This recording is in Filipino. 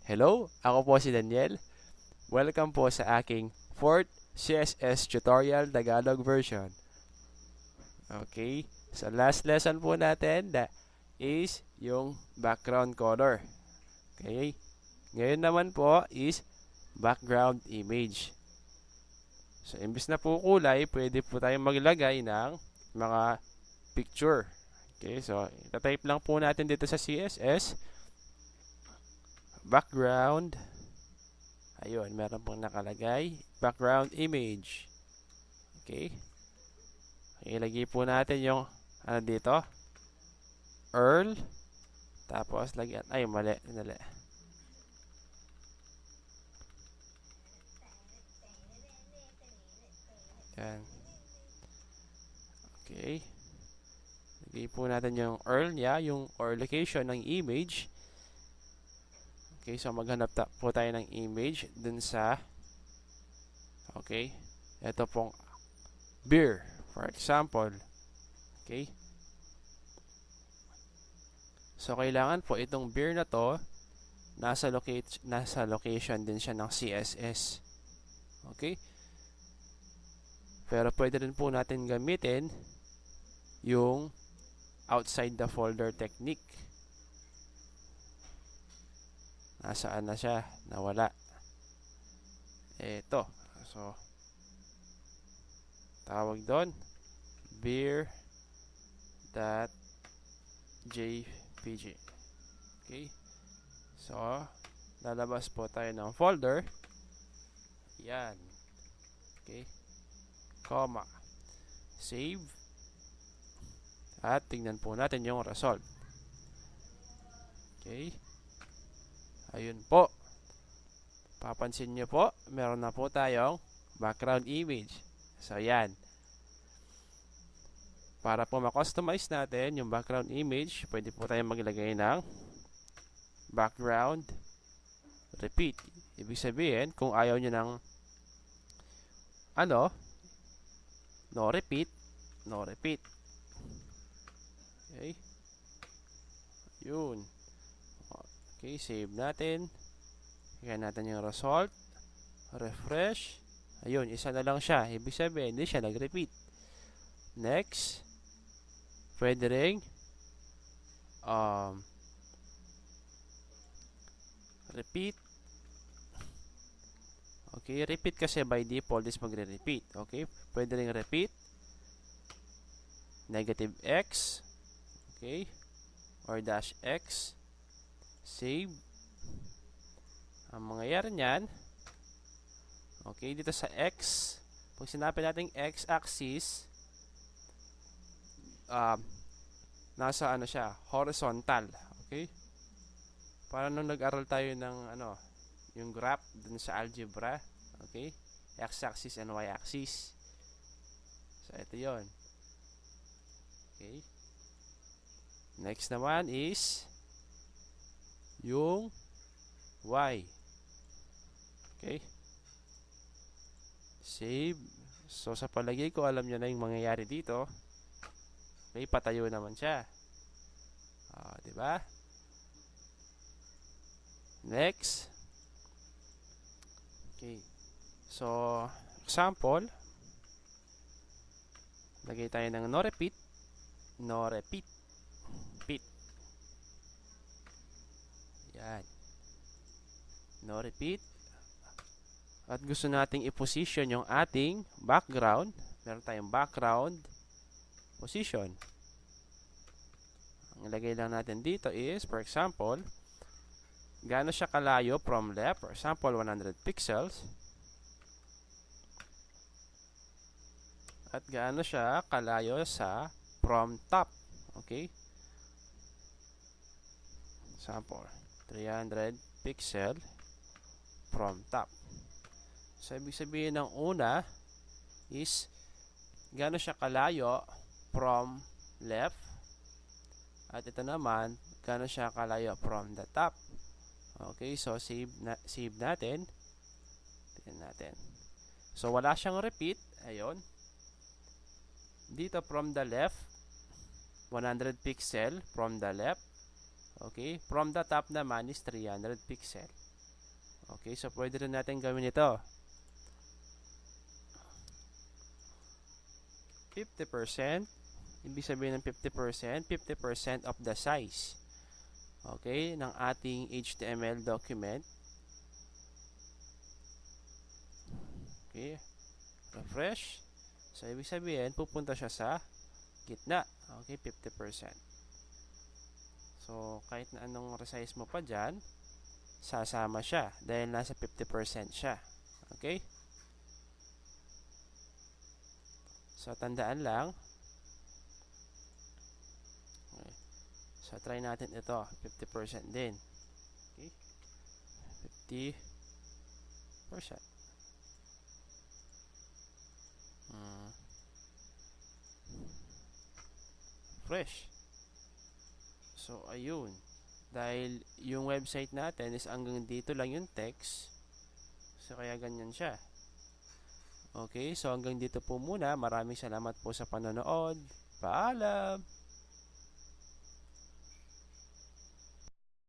Hello, ako po si Daniel. Welcome po sa aking 4th CSS tutorial Tagalog version. Okay, so last lesson po natin is yung background color. Okay, ngayon naman po is background image. So, imbis na po kulay, pwede po tayong maglagay ng mga picture. Okay, so itatype lang po natin dito sa CSS background. Ayun, meron pong nakalagay background image. Okay, ilagay po natin yung ano dito, URL, tapos lagyan, ay mali. Yan. Okay, lagay po natin yung URL niya, yung or location ng image. Okay, so maghanap po tayo ng image dun sa, okay, ito pong beer, for example. Okay, so kailangan po itong beer na to nasa location din siya ng CSS. Okay, pero pwede rin po natin gamitin yung outside the folder technique. Nasaan na siya? Nawala. Ito. So, tawag doon beer.jpg. Okay. So, lalabas po tayo ng folder. Yan. Okay. Comma. Save. At tingnan po natin yung result. Okay. Ayun po. Papansin nyo po, meron na po tayong background image. So, yan. Para po ma-customize natin yung background image, pwede po tayong maglagay ng background repeat. Ibig sabihin, kung ayaw nyo ng no repeat. Okay. Yun. Okay, save natin. Higyan natin yung result. Refresh. Ayun, isa na lang siya. Ibig sabihin, hindi siya nag-repeat. Next. Pwede ring repeat. Okay, repeat kasi by default is magre-repeat. Okay, pwede ring repeat. Negative X. Okay, or dash X. Save. Ang mangyayari niyan, okay, dito sa X, pag sinapin natin X-axis, nasa ano siya, horizontal. Okay? Para nung nag-aral tayo ng yung graph dun sa algebra, okay? X-axis and Y-axis. So, ito yon. Okay? Next naman is yung Y. Okay? Save. So, sa palagay ko, alam nyo na yung mangyayari dito. Okay, patayo naman siya. Diba? Next. Okay. So, example. Lagay tayo ng no repeat. No repeat. Repeat. Yan. No repeat. At gusto nating i-position yung ating background. Meron tayong background position. Ang ilagay lang natin dito is, for example, gaano siya kalayo from left. For example, 100 pixels. At gaano siya kalayo from top. Okay? Example, 300 pixel from top. So, ibig sabihin ng una is gaano siya kalayo from left. At ito naman, gaano siya kalayo from the top. Okay, so save natin. Tingnan natin. So, wala siyang repeat. Ayun. Dito from the left, 100 pixel from the left. Okay, from the top naman is 300 pixel. Okay, so pwede rin natin gawin ito. 50%, ibig sabihin ng 50%, 50% of the size. Okay, ng ating HTML document. Okay, refresh. So, ibig sabihin, pupunta siya sa gitna. Okay, 50%. So, kahit na anong resize mo pa dyan, sasama siya dahil nasa 50% siya. Okay? So, tandaan lang. Okay. So, try natin ito. 50% din. Okay? 50%. Fresh. So, ayun. Dahil yung website natin is hanggang dito lang yung text. So, kaya ganyan siya. Okay, so hanggang dito po muna. Maraming salamat po sa panonood. Paalam!